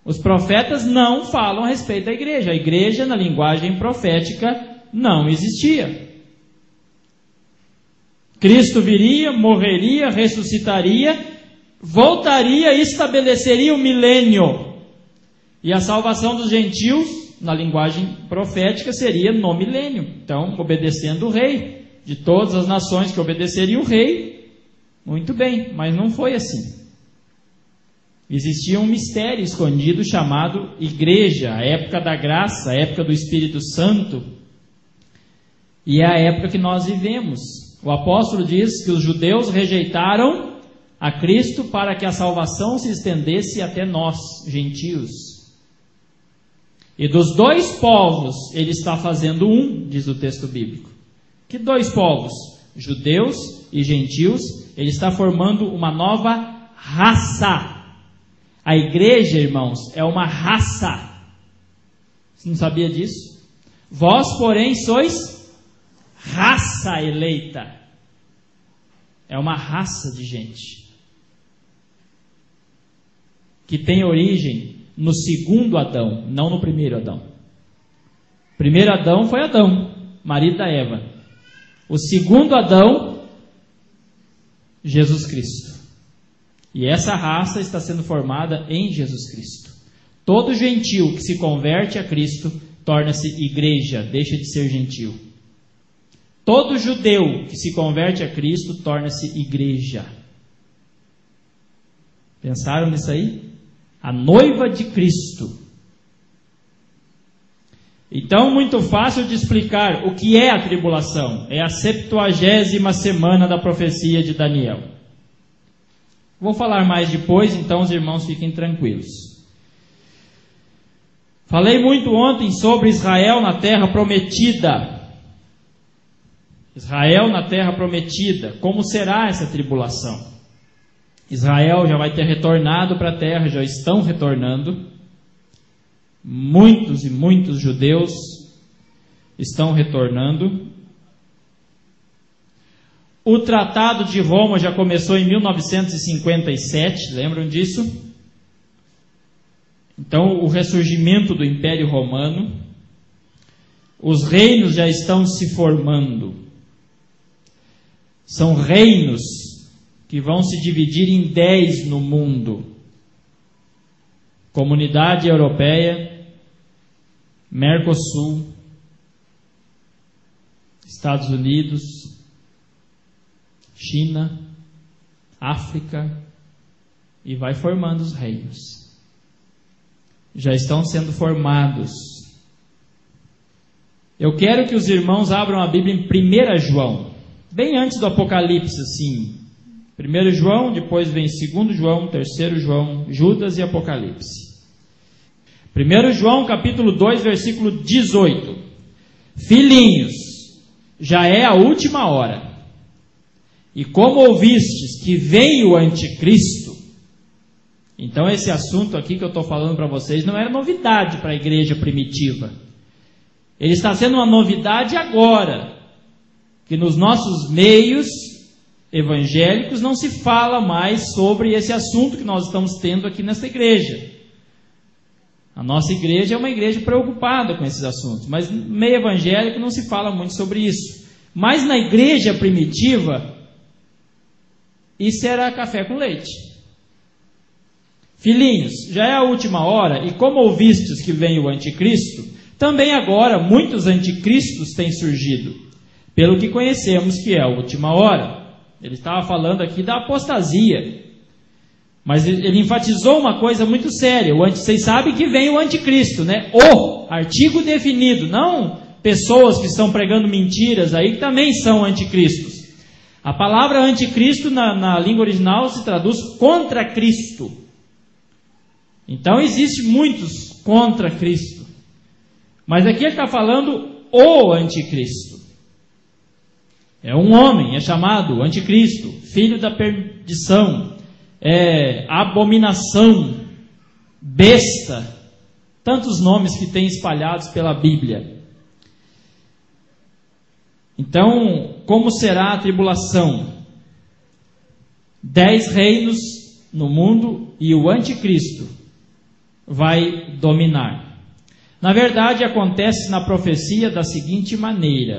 Os profetas não falam a respeito da igreja. A igreja, na linguagem profética, não existia. Cristo viria, morreria, ressuscitaria, voltaria e estabeleceria o milênio. E a salvação dos gentios, na linguagem profética, seria no milênio. Então, obedecendo o rei, de todas as nações que obedeceriam o rei, muito bem, mas não foi assim. Existia um mistério escondido chamado igreja, a época da graça, a época do Espírito Santo, e é a época que nós vivemos. O apóstolo diz que os judeus rejeitaram a Cristo para que a salvação se estendesse até nós, gentios. E dos dois povos ele está fazendo um, diz o texto bíblico. Que dois povos? Judeus e gentios. Ele está formando uma nova raça. A igreja, irmãos, é uma raça. Você não sabia disso? Vós, porém, sois raça eleita. É uma raça de gente que tem origem no segundo Adão, não no primeiro Adão. O primeiro Adão foi Adão, marido da Eva. O segundo Adão, Jesus Cristo. E essa raça está sendo formada em Jesus Cristo. Todo gentio que se converte a Cristo torna-se igreja, deixa de ser gentio. Todo judeu que se converte a Cristo torna-se igreja. Pensaram nisso aí? A noiva de Cristo. Então, muito fácil de explicar o que é a tribulação. É a 70ª semana da profecia de Daniel. Vou falar mais depois, então os irmãos fiquem tranquilos. Falei muito ontem sobre Israel na terra prometida. Israel na terra prometida. Como será essa tribulação? Israel já vai ter retornado para a terra, já estão retornando. Muitos e muitos judeus estão retornando. O Tratado de Roma já começou em 1957, lembram disso? Então, o ressurgimento do Império Romano. Os reinos já estão se formando. São reinos que vão se dividir em 10 no mundo. Comunidade Europeia, Mercosul, Estados Unidos, China, África, e vai formando os reinos. Já estão sendo formados. Eu quero que os irmãos abram a Bíblia em 1 João, bem antes do Apocalipse, assim. 1 João, depois vem 2 João, 3 João, Judas e Apocalipse. 1 João, capítulo 2, versículo 18. Filhinhos, já é a última hora. E como ouvistes que vem o anticristo, então esse assunto aqui que eu estou falando para vocês não era novidade para a igreja primitiva. Ele está sendo uma novidade agora, que nos nossos meios evangélicos não se fala mais sobre esse assunto que nós estamos tendo aqui nessa igreja. A nossa igreja é uma igreja preocupada com esses assuntos, mas no meio evangélico não se fala muito sobre isso. Mas na igreja primitiva, isso era café com leite. Filhinhos, já é a última hora, e como ouvistes que vem o anticristo, também agora muitos anticristos têm surgido, pelo que conhecemos que é a última hora. Ele estava falando aqui da apostasia, mas ele enfatizou uma coisa muito séria. Vocês sabem que vem o anticristo, né? O artigo definido, não pessoas que estão pregando mentiras aí, que também são anticristos. A palavra anticristo na língua original se traduz contra Cristo. Então existe muitos contra Cristo. Mas aqui ele está falando o anticristo. É um homem, é chamado anticristo, filho da perdição, abominação, besta, tantos nomes que tem espalhados pela Bíblia. Então, como será a tribulação? 10 reinos no mundo e o anticristo vai dominar. Na verdade, acontece na profecia da seguinte maneira: